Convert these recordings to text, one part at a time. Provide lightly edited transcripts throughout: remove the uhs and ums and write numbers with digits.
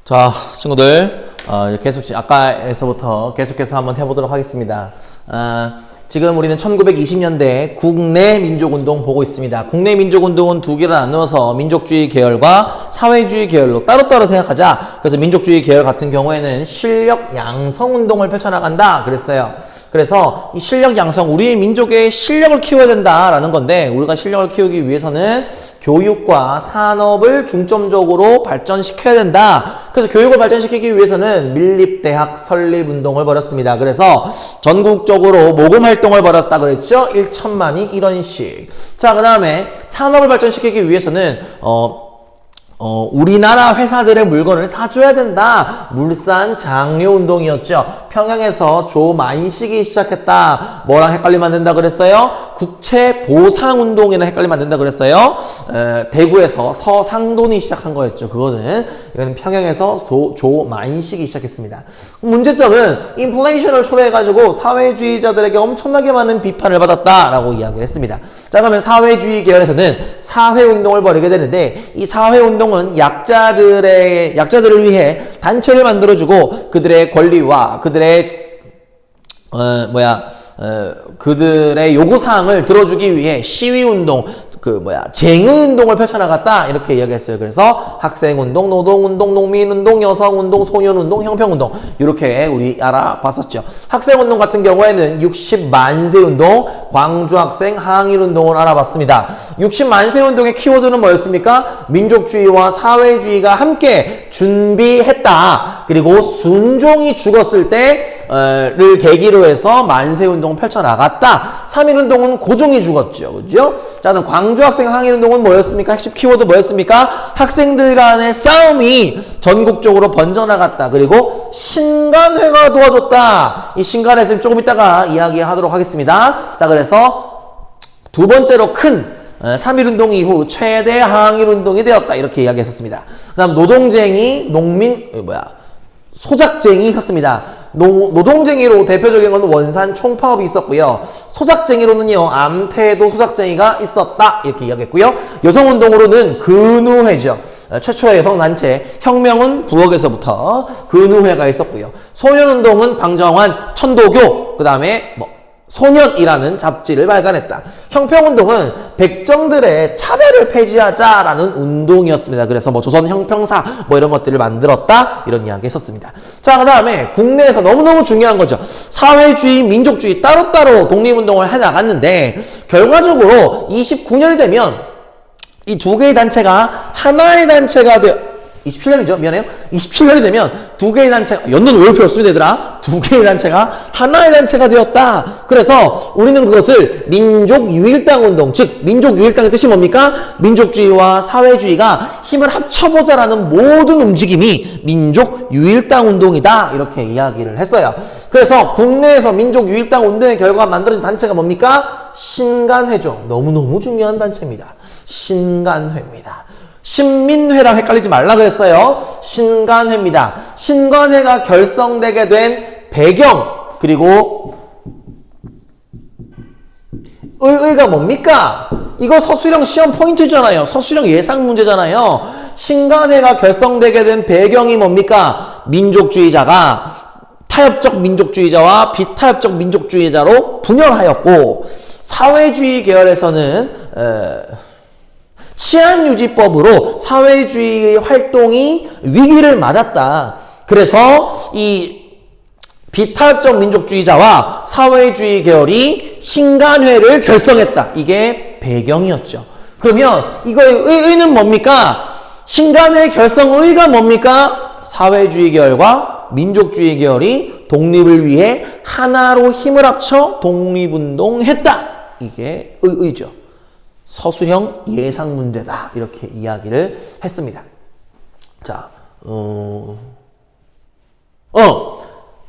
자, 친구들, 아까에서부터 계속해서 한번 해보도록 하겠습니다. 지금 우리는 1920년대 국내 민족운동 보고 있습니다. 국내 민족운동은 두 개로 나누어서 민족주의 계열과 사회주의 계열로 따로따로 생각하자. 그래서 민족주의 계열 같은 경우에는 실력 양성운동을 펼쳐나간다 그랬어요. 그래서 이 실력 양성, 우리의 민족의 실력을 키워야 된다라는 건데, 우리가 실력을 키우기 위해서는 교육과 산업을 중점적으로 발전시켜야 된다. 그래서 교육을 발전시키기 위해서는 밀립대학 설립운동을 벌였습니다. 그래서 전국적으로 모금활동을 벌였다 그랬죠. 1천만이 1원씩. 자, 그 다음에 산업을 발전시키기 위해서는 우리나라 회사들의 물건을 사줘야 된다. 물산 장려운동이었죠. 평양에서 조만식이 시작했다. 뭐랑 헷갈리면 안 된다 그랬어요? 국채보상운동이랑 헷갈리면 안 된다 그랬어요? 대구에서 서상돈이 시작한 거였죠. 이거는 평양에서 조만식이 시작했습니다. 문제점은 인플레이션을 초래해가지고 사회주의자들에게 엄청나게 많은 비판을 받았다라고 이야기를 했습니다. 자, 그러면 사회주의 계열에서는 사회운동을 벌이게 되는데, 이 사회운동은 약자들을 위해 단체를 만들어주고 그들의 권리와 그들의 요구사항을 들어주기 위해 시위운동, 쟁의운동을 펼쳐나갔다. 이렇게 이야기했어요. 그래서 학생운동, 노동운동, 농민운동, 여성운동, 소년운동, 형평운동. 이렇게 우리 알아봤었죠. 학생운동 같은 경우에는 60만세운동, 광주학생 항일운동을 알아봤습니다. 60만세운동의 키워드는 뭐였습니까? 민족주의와 사회주의가 함께 준비했다. 그리고 순종이 죽었을 때를 계기로 해서 만세운동을 펼쳐나갔다. 3.1운동은 고종이 죽었죠. 그죠? 자, 그럼 광주학생 항일운동은 뭐였습니까? 핵심 키워드 뭐였습니까? 학생들 간의 싸움이 전국적으로 번져나갔다. 그리고 신간회가 도와줬다. 이 신간회는 조금 이따가 이야기하도록 하겠습니다. 자, 그래서 두 번째로 큰 3.1운동 이후 최대 항일운동이 되었다. 이렇게 이야기했었습니다. 그 다음 노동쟁이, 소작쟁이 있었습니다. 노동쟁이로 대표적인 건 원산 총파업이 있었고요. 소작쟁이로는요, 암태도 소작쟁이가 있었다. 이렇게 이야기했고요. 여성운동으로는 근우회죠. 최초의 여성단체 혁명은 부엌에서부터 근우회가 있었고요. 소년운동은 방정환, 천도교, 그 다음에 소년이라는 잡지를 발간했다. 형평운동은 백정들의 차별을 폐지하자라는 운동이었습니다. 그래서 조선 형평사 이런 것들을 만들었다. 이런 이야기 했었습니다. 자, 그 다음에 국내에서 너무너무 중요한 거죠. 사회주의, 민족주의 따로따로 독립운동을 해나갔는데, 결과적으로 29년이 되면 이 두 개의 단체가 하나의 단체가 27년이죠. 미안해요. 27년이 되면 두 개의 단체가, 연도는 외울 필요 없습니다, 얘들아. 두 개의 단체가 하나의 단체가 되었다. 그래서 우리는 그것을 민족유일당운동, 즉 민족유일당의 뜻이 뭡니까? 민족주의와 사회주의가 힘을 합쳐보자라는 모든 움직임이 민족유일당운동이다. 이렇게 이야기를 했어요. 그래서 국내에서 민족유일당운동의 결과가 만들어진 단체가 뭡니까? 신간회죠. 너무너무 중요한 단체입니다. 신간회입니다. 신민회랑 헷갈리지 말라 그랬어요. 신간회입니다. 신간회가 결성되게 된 배경, 그리고 의가 뭡니까? 이거 서술형 시험 포인트잖아요. 서술형 예상 문제잖아요. 신간회가 결성되게 된 배경이 뭡니까? 민족주의자가 타협적 민족주의자와 비타협적 민족주의자로 분열하였고, 사회주의 계열에서는 치안유지법으로 사회주의 활동이 위기를 맞았다. 그래서 이 비타협적 민족주의자와 사회주의 계열이 신간회를 결성했다. 이게 배경이었죠. 그러면 이거의 의는 뭡니까? 신간회 결성의가 뭡니까? 사회주의 계열과 민족주의 계열이 독립을 위해 하나로 힘을 합쳐 독립운동했다. 이게 의죠. 서술형 예상 문제다. 이렇게 이야기를 했습니다. 자,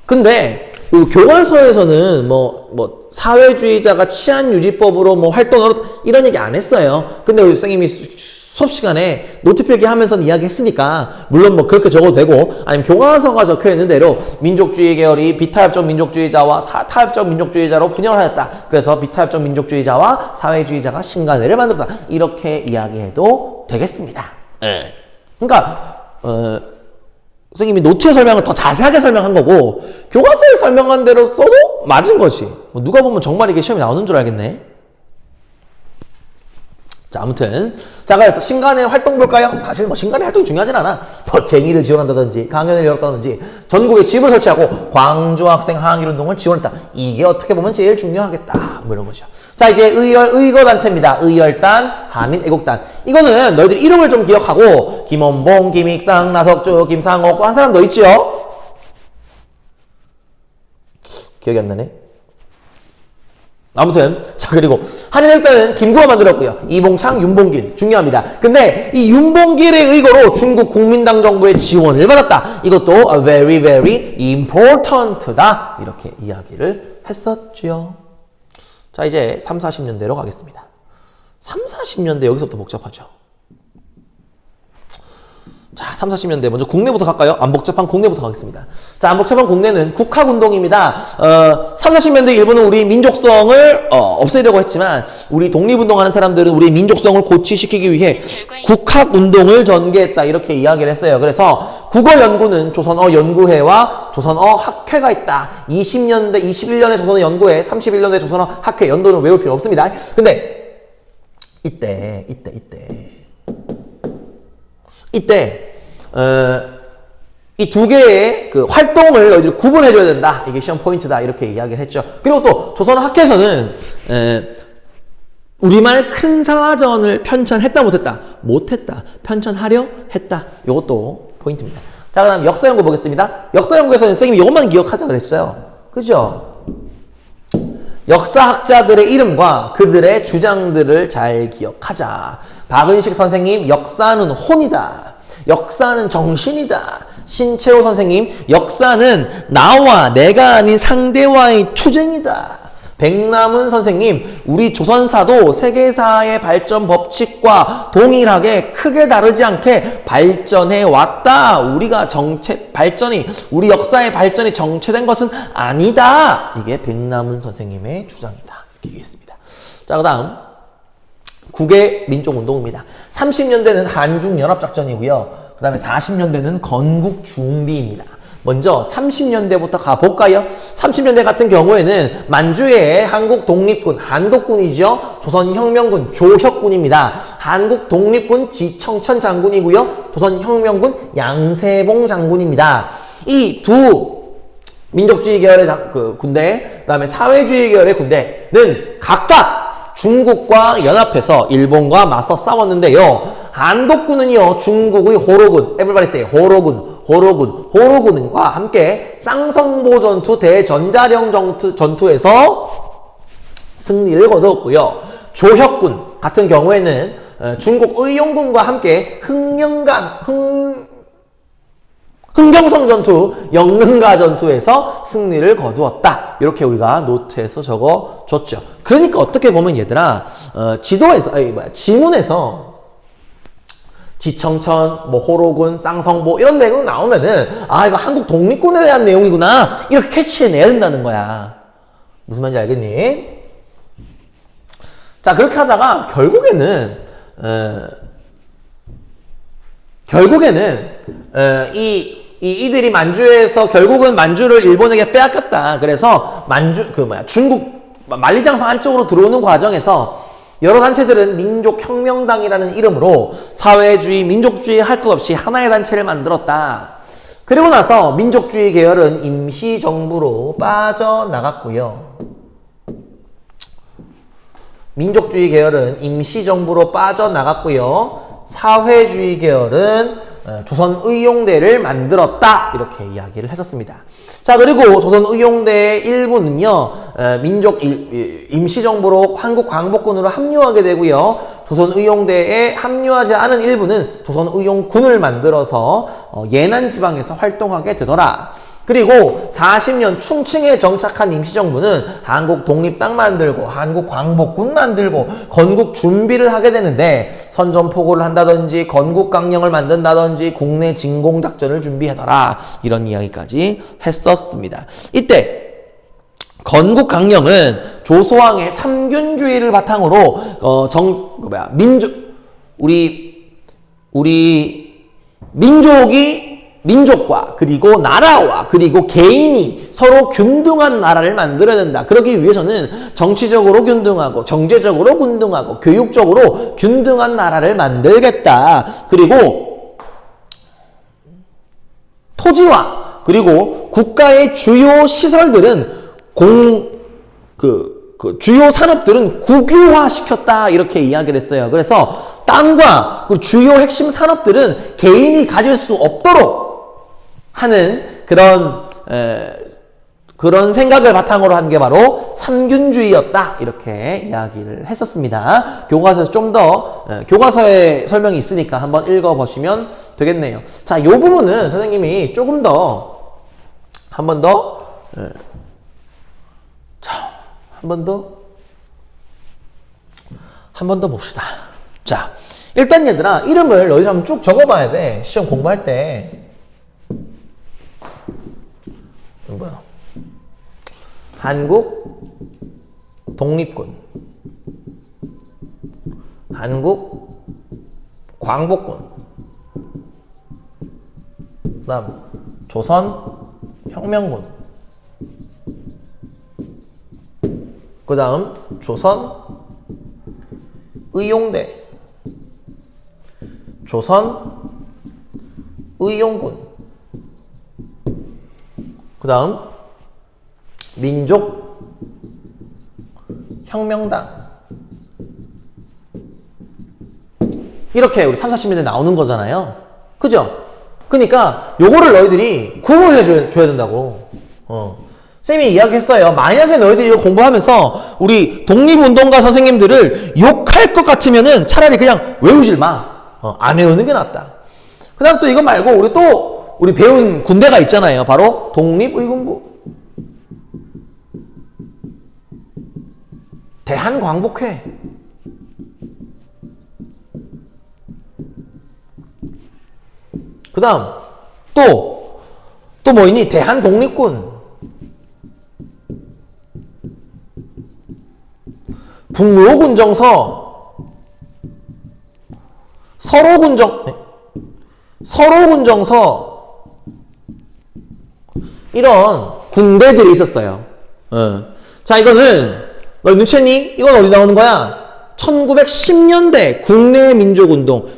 근데 교과서에서는 사회주의자가 치안유지법으로 활동을 이런 얘기 안 했어요. 근데 우리 선생님이 수업 시간에 노트 필기하면서 이야기했으니까, 물론 그렇게 적어도 되고, 아니면 교과서가 적혀 있는 대로 민족주의 계열이 비타협적 민족주의자와 타협적 민족주의자로 분열하였다. 그래서 비타협적 민족주의자와 사회주의자가 신간회를 만들었다. 이렇게 이야기해도 되겠습니다. 그러니까 선생님이 노트에 설명을 더 자세하게 설명한 거고 교과서에 설명한 대로 써도 맞은 거지. 누가 보면 정말 이게 시험에 나오는 줄 알겠네. 자, 아무튼 자, 그래서 신간의 활동 볼까요? 사실 뭐 신간의 활동이 중요하진 않아. 뭐 쟁의를 지원한다든지 강연을 열었다든지 전국에 집을 설치하고 광주 학생 항일 운동을 지원했다. 이게 어떻게 보면 제일 중요하겠다. 뭐 이런 거죠. 자, 이제 의거단체입니다. 의열단, 한민애국단. 이거는 너희들 이름을 좀 기억하고 김원봉, 김익상, 나석주, 김상옥 또 한 사람 더 있죠? 기억이 안 나네. 아무튼 자, 그리고 한인애국단은 김구가 만들었고요. 이봉창, 윤봉길 중요합니다. 근데 이 윤봉길의 의거로 중국 국민당 정부의 지원을 받았다. 이것도 very very important다. 이렇게 이야기를 했었죠. 자, 이제 3, 40년대로 가겠습니다. 3, 40년대 여기서부터 복잡하죠. 자, 3, 40년대 먼저 국내부터 갈까요? 안 복잡한 국내부터 가겠습니다. 자, 안 복잡한 국내는 국학운동입니다. 3, 40년대 일본은 우리 민족성을 없애려고 했지만 우리 독립운동하는 사람들은 우리 민족성을 고취시키기 위해 국학운동을 전개했다. 이렇게 이야기를 했어요. 그래서 국어연구는 조선어 연구회와 조선어 학회가 있다. 20년대, 21년에 조선어 연구회, 31년에 조선어 학회, 연도는 외울 필요 없습니다. 근데 이때 이 두 개의 그 활동을 너희들이 구분해줘야 된다. 이게 시험 포인트다. 이렇게 이야기를 했죠. 그리고 또 조선 학회에서는 우리말 큰 사전을 편찬했다 못했다? 못했다. 편찬하려 했다. 이것도 포인트입니다. 자, 그 다음 역사 연구 보겠습니다. 역사 연구에서는 선생님이 이것만 기억하자 그랬어요. 그죠? 역사학자들의 이름과 그들의 주장들을 잘 기억하자. 박은식 선생님, 역사는 혼이다. 역사는 정신이다. 신채호 선생님, 역사는 나와 내가 아닌 상대와의 투쟁이다. 백남은 선생님, 우리 조선사도 세계사의 발전 법칙과 동일하게 크게 다르지 않게 발전해 왔다. 우리가 우리 역사의 발전이 정체된 것은 아니다. 이게 백남은 선생님의 주장이다. 이렇게 얘기했습니다. 자, 그 다음 국외 민족운동입니다. 30년대는 한중연합작전이고요. 그 다음에 40년대는 건국준비입니다. 먼저 30년대부터 가볼까요? 30년대 같은 경우에는 만주의 한국독립군, 한독군이죠. 조선혁명군 조혁군입니다. 한국독립군 지청천 장군이고요. 조선혁명군 양세봉 장군입니다. 이 두 민족주의 계열의 군대, 그 다음에 사회주의 계열의 군대는 각각 중국과 연합해서 일본과 맞서 싸웠는데요. 한독군은요, 중국의 호로군, everybody say 호로군과 함께 쌍성보 전투, 대전자령 전투에서 승리를 거두었고요. 조혁군 같은 경우에는 중국 의용군과 함께 흥경성 전투, 영릉가 전투에서 승리를 거두었다. 이렇게 우리가 노트에서 적어줬죠. 그러니까 어떻게 보면 얘들아, 지문에서 지청천, 호로군, 쌍성보 이런 내용 나오면은 이거 한국 독립군에 대한 내용이구나 이렇게 캐치해내야 된다는 거야. 무슨 말인지 알겠니? 자, 그렇게 하다가 결국에는 이들이 만주에서 결국은 만주를 일본에게 빼앗겼다. 그래서 중국 만리장성 안쪽으로 들어오는 과정에서 여러 단체들은 민족혁명당이라는 이름으로 사회주의, 민족주의 할 것 없이 하나의 단체를 만들었다. 그리고 나서 민족주의 계열은 임시정부로 빠져나갔고요. 사회주의 계열은 조선의용대를 만들었다. 이렇게 이야기를 했었습니다. 자, 그리고 조선의용대의 일부는요, 임시정부로 한국광복군으로 합류하게 되고요. 조선의용대에 합류하지 않은 일부는 조선의용군을 만들어서 예난 지방에서 활동하게 되더라. 그리고 40년 충칭에 정착한 임시정부는 한국 독립당 만들고 한국 광복군 만들고 건국 준비를 하게 되는데 선전포고를 한다든지 건국 강령을 만든다든지 국내 진공작전을 준비하더라. 이런 이야기까지 했었습니다. 이때 건국 강령은 조소왕의 삼균주의를 바탕으로 우리 민족이 민족과 그리고 나라와 그리고 개인이 서로 균등한 나라를 만들어야 된다. 그러기 위해서는 정치적으로 균등하고 경제적으로 균등하고 교육적으로 균등한 나라를 만들겠다. 그리고 토지와 그리고 국가의 주요 시설들은 주요 산업들은 국유화 시켰다. 이렇게 이야기를 했어요. 그래서 땅과 그 주요 핵심 산업들은 개인이 가질 수 없도록 하는 그런 생각을 바탕으로 한 게 바로 삼균주의였다. 이렇게 이야기를 했었습니다. 교과서에서 좀 더 교과서에 설명이 있으니까 한번 읽어보시면 되겠네요. 자, 이 부분은 선생님이 조금 더 한 번 더 봅시다. 자, 일단 얘들아, 이름을 너희들 한번 쭉 적어봐야 돼. 시험 공부할 때. 뭐야? 한국 독립군, 한국 광복군, 그다음 조선 혁명군, 그다음 조선 의용대, 조선 의용군, 그 다음 민족혁명당. 이렇게 우리 3, 40년대 나오는 거잖아요. 그죠? 그러니까 요거를 너희들이 구분해 줘야 된다고. 쌤이 이야기했어요. 만약에 너희들이 이거 공부하면서 우리 독립운동가 선생님들을 욕할 것 같으면은 차라리 그냥 외우질 마. 안 외우는 게 낫다. 그 다음 또 이거 말고 우리 배운 군대가 있잖아요. 바로 독립의군부, 대한광복회, 그 다음 또 뭐 있니? 대한독립군, 북로군정서, 서로군정서, 이런 군대들이 있었어요. 자, 이거는 너 눈치 챘니? 이건 어디 나오는 거야? 1910년대 국내 민족운동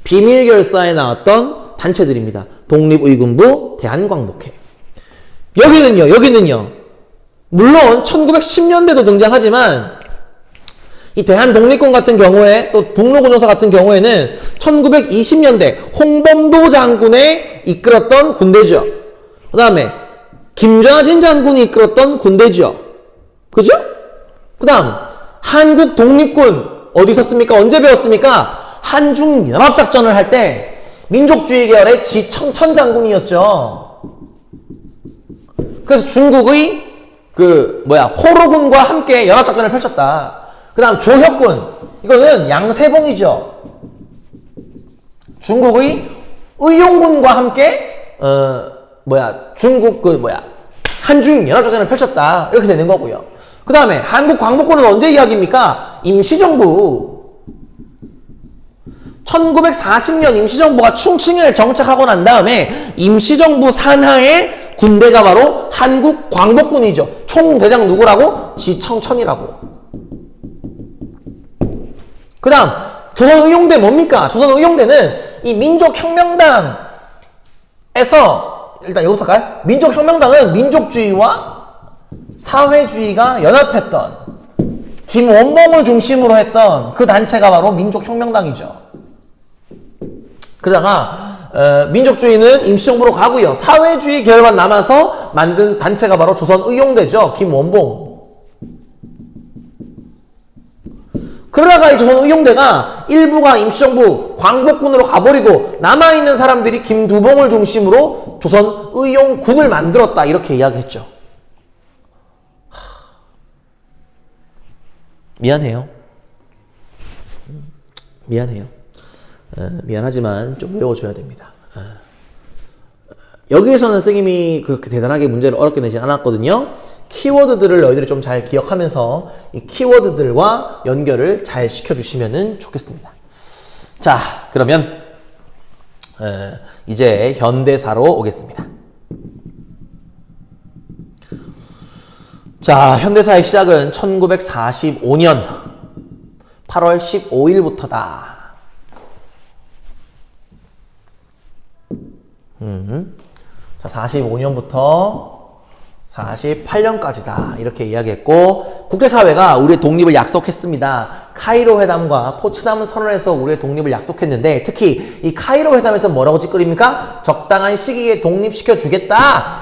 비밀결사에 나왔던 단체들입니다. 독립의군부, 대한광복회. 여기는요. 물론 1910년대도 등장하지만 이 대한독립군 같은 경우에 또 북로군정서 같은 경우에는 1920년대 홍범도 장군에 이끌었던 군대죠. 그 다음에 김좌진 장군이 이끌었던 군대죠. 그죠? 그 다음 한국 독립군 어디 있었습니까? 언제 배웠습니까? 한중연합작전을 할 때 민족주의 계열의 지청천 장군이었죠. 그래서 중국의 호로군과 함께 연합작전을 펼쳤다. 그 다음 조혁군, 이거는 양세봉이죠. 중국의 의용군과 함께 한중연합작전을 펼쳤다. 이렇게 되는 거고요. 그 다음에 한국 광복군은 언제 이야기입니까? 임시정부. 1940년 임시정부가 충칭에 정착하고 난 다음에 임시정부 산하의 군대가 바로 한국 광복군이죠. 총대장 누구라고? 지청천이라고. 그 다음 조선의용대 뭡니까? 조선의용대는 이 민족혁명당에서 일단 이거부터 할까요? 민족혁명당은 민족주의와 사회주의가 연합했던 김원봉을 중심으로 했던 그 단체가 바로 민족혁명당이죠. 그러다가 민족주의는 임시정부로 가고요. 사회주의 계열만 남아서 만든 단체가 바로 조선의용대죠. 김원봉. 그러다가 이 조선의용대가 일부가 임시정부 광복군으로 가버리고 남아있는 사람들이 김두봉을 중심으로 조선의용군을 만들었다. 이렇게 이야기했죠. 미안해요. 미안하지만 좀 외워줘야 됩니다. 여기에서는 선생님이 그렇게 대단하게 문제를 어렵게 내지 않았거든요. 키워드들을 너희들이 좀 잘 기억하면서 이 키워드들과 연결을 잘 시켜주시면 좋겠습니다. 자, 그러면 이제 현대사로 오겠습니다. 자, 현대사의 시작은 1945년 8월 15일부터다. 자, 45년부터 48년까지다. 이렇게 이야기했고, 국제사회가 우리의 독립을 약속했습니다. 카이로 회담과 포츠담 선언에서 우리의 독립을 약속했는데, 특히 이 카이로 회담에서 뭐라고 찌끄립니까? 적당한 시기에 독립시켜 주겠다.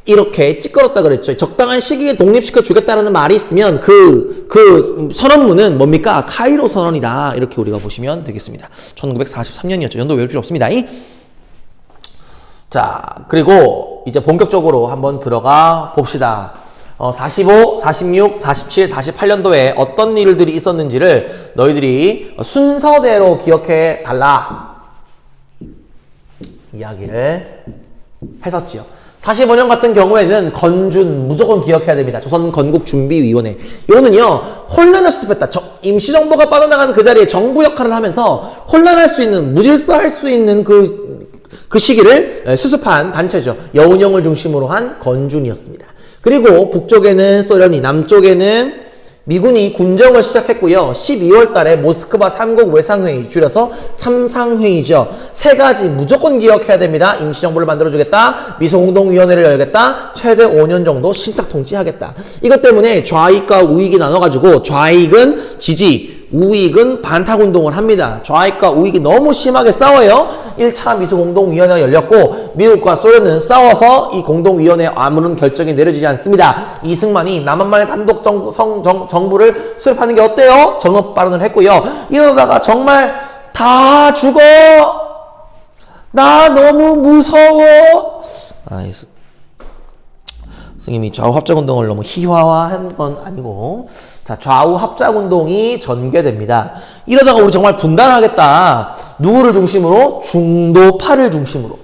이렇게 찌끄럽다 그랬죠. 적당한 시기에 독립시켜 주겠다라는 말이 있으면 그 선언문은 뭡니까? 카이로 선언이다. 이렇게 우리가 보시면 되겠습니다. 1943년이었죠. 연도 외울 필요 없습니다. 자, 그리고 이제 본격적으로 한번 들어가 봅시다. 45, 46, 47, 48년도에 어떤 일들이 있었는지를 너희들이 순서대로 기억해 달라. 이야기를 했었지요. 45년 같은 경우에는 건준 무조건 기억해야 됩니다. 조선 건국준비위원회. 이거는요, 혼란을 수습했다. 임시정부가 빠져나가는 그 자리에 정부 역할을 하면서 혼란할 수 있는, 무질서할 수 있는 그 시기를 수습한 단체죠. 여운형을 중심으로 한 건준이었습니다. 그리고 북쪽에는 소련이, 남쪽에는 미군이 군정을 시작했고요. 12월 달에 모스크바 3국 외상회의, 줄여서 삼상회의죠. 세 가지 무조건 기억해야 됩니다. 임시정부를 만들어주겠다. 미소공동위원회를 열겠다. 최대 5년 정도 신탁 통치하겠다. 이것 때문에 좌익과 우익이 나눠가지고 좌익은 지지, 우익은 반탁운동을 합니다. 좌익과 우익이 너무 심하게 싸워요. 1차 미소공동위원회가 열렸고 미국과 소련은 싸워서 이 공동위원회에 아무런 결정이 내려지지 않습니다. 이승만이 남한만의 단독 정부를 수립하는 게 어때요? 정업 발언을 했고요. 이러다가 정말 다 죽어! 나 너무 무서워! 스님이 좌우 합작운동을 너무 희화화한 건 아니고, 자, 좌우 합작운동이 전개됩니다. 이러다가 우리 정말 분단하겠다. 누구를 중심으로? 중도파를 중심으로.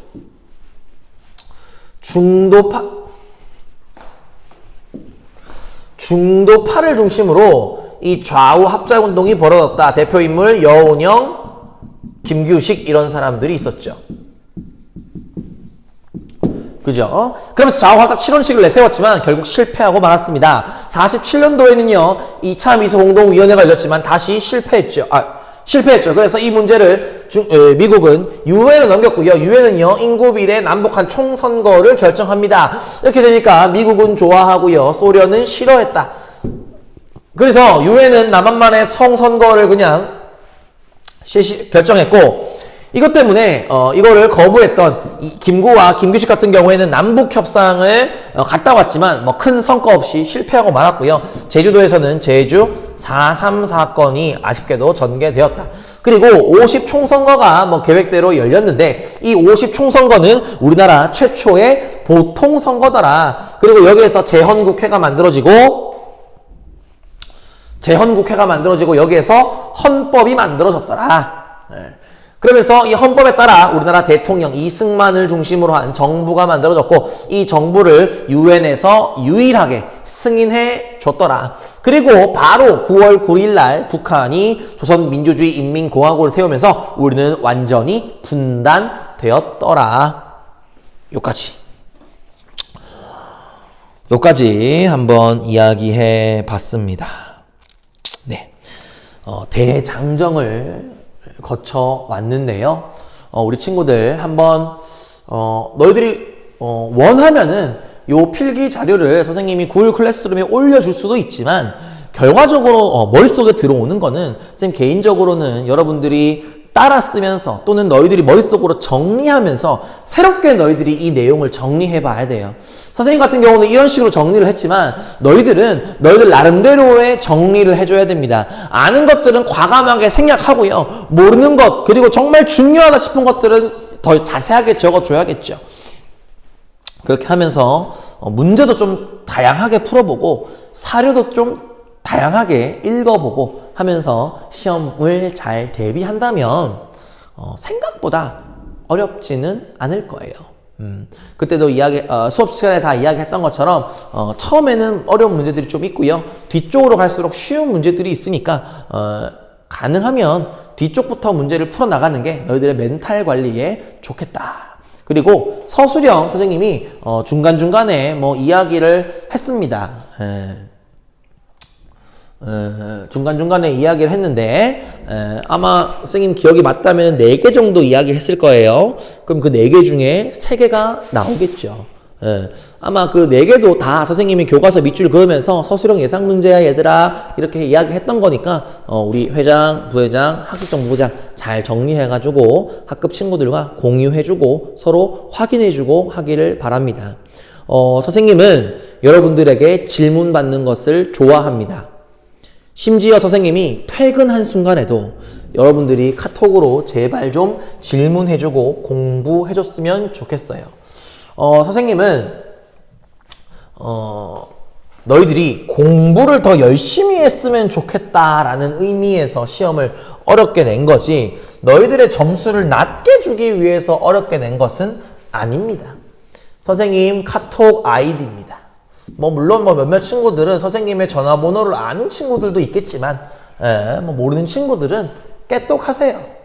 중도파를 중심으로 이 좌우 합작운동이 벌어졌다. 대표 인물 여운형, 김규식 이런 사람들이 있었죠. 그죠? 그러면서 좌우합작 7원칙을 내세웠지만 결국 실패하고 말았습니다. 47년도에는요, 2차 미소공동위원회가 열렸지만 다시 실패했죠. 그래서 이 문제를 미국은 유엔에 넘겼고요. 유엔은요, 인구 비례 남북한 총선거를 결정합니다. 이렇게 되니까 미국은 좋아하고요, 소련은 싫어했다. 그래서 유엔은 남한만의 총선거를 그냥 결정했고, 이것 때문에 이거를 거부했던 이 김구와 김규식 같은 경우에는 남북 협상을 갔다 왔지만 뭐 큰 성과 없이 실패하고 말았고요. 제주도에서는 제주 4.3 사건이 아쉽게도 전개되었다. 그리고 50 총선거가 뭐 계획대로 열렸는데 이 50 총선거는 우리나라 최초의 보통 선거더라. 그리고 여기에서 재헌국회가 만들어지고 여기에서 헌법이 만들어졌더라. 그러면서 이 헌법에 따라 우리나라 대통령 이승만을 중심으로 한 정부가 만들어졌고 이 정부를 유엔에서 유일하게 승인해 줬더라. 그리고 바로 9월 9일 날 북한이 조선민주주의 인민공화국을 세우면서 우리는 완전히 분단되었더라. 요까지 한번 이야기해 봤습니다. 네. 대장정을 거쳐 왔는데요. 우리 친구들 한번 너희들이 원하면은 요 필기 자료를 선생님이 구글 클래스룸에 올려줄 수도 있지만 결과적으로 머릿속에 들어오는 거는 선생님 개인적으로는 여러분들이 따라 쓰면서 또는 너희들이 머릿속으로 정리하면서 새롭게 너희들이 이 내용을 정리해 봐야 돼요. 선생님 같은 경우는 이런 식으로 정리를 했지만 너희들은 너희들 나름대로의 정리를 해줘야 됩니다. 아는 것들은 과감하게 생략하고요. 모르는 것 그리고 정말 중요하다 싶은 것들은 더 자세하게 적어줘야겠죠. 그렇게 하면서 문제도 좀 다양하게 풀어보고 사료도 좀 다양하게 읽어보고 하면서 시험을 잘 대비한다면 생각보다 어렵지는 않을 거예요. 그때도 수업 시간에 다 이야기했던 것처럼 처음에는 어려운 문제들이 좀 있고요. 뒤쪽으로 갈수록 쉬운 문제들이 있으니까 가능하면 뒤쪽부터 문제를 풀어나가는 게 너희들의 멘탈 관리에 좋겠다. 그리고 서수령 선생님이 중간중간에 뭐 이야기를 했습니다. 중간중간에 이야기를 했는데 아마 선생님 기억이 맞다면 4개 정도 이야기했을 거예요. 그럼 그 4개 중에 3개가 나오겠죠. 아마 그 4개도 다 선생님이 교과서 밑줄 그으면서 서술형 예상 문제야 얘들아 이렇게 이야기했던 거니까 우리 회장, 부회장, 학습정보부장 잘 정리해가지고 학급 친구들과 공유해주고 서로 확인해주고 하기를 바랍니다. 선생님은 여러분들에게 질문 받는 것을 좋아합니다. 심지어 선생님이 퇴근한 순간에도 여러분들이 카톡으로 제발 좀 질문해주고 공부해줬으면 좋겠어요. 선생님은 너희들이 공부를 더 열심히 했으면 좋겠다라는 의미에서 시험을 어렵게 낸 거지 너희들의 점수를 낮게 주기 위해서 어렵게 낸 것은 아닙니다. 선생님 카톡 아이디입니다. 물론 몇몇 친구들은 선생님의 전화번호를 아는 친구들도 있겠지만 모르는 친구들은 깨똑하세요.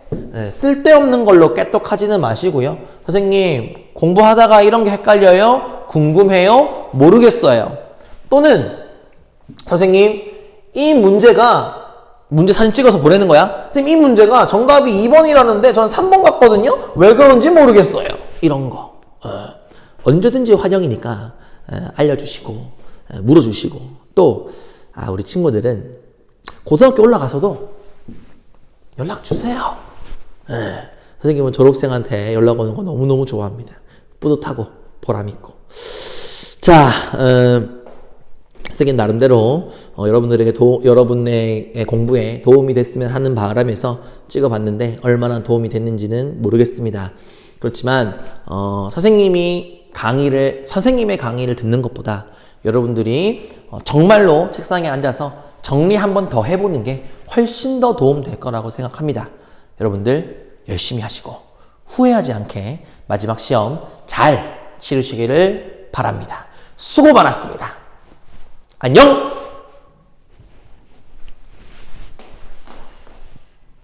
쓸데없는 걸로 깨똑하지는 마시고요. 선생님 공부하다가 이런 게 헷갈려요? 궁금해요? 모르겠어요. 또는 선생님 이 문제가 문제 사진 찍어서 보내는 거야. 선생님 이 문제가 정답이 2번이라는데 저는 3번 같거든요. 왜 그런지 모르겠어요. 이런 거 언제든지 환영이니까 알려주시고 물어주시고 또 우리 친구들은 고등학교 올라가서도 연락 주세요. 선생님은 졸업생한테 연락 오는 거 너무너무 좋아합니다. 뿌듯하고 보람있고. 자, 선생님 나름대로 여러분들에게 여러분의 공부에 도움이 됐으면 하는 바람에서 찍어봤는데 얼마나 도움이 됐는지는 모르겠습니다. 그렇지만 선생님의 강의를 듣는 것보다 여러분들이 정말로 책상에 앉아서 정리 한 번 더 해보는 게 훨씬 더 도움 될 거라고 생각합니다. 여러분들 열심히 하시고 후회하지 않게 마지막 시험 잘 치르시기를 바랍니다. 수고 많았습니다. 안녕!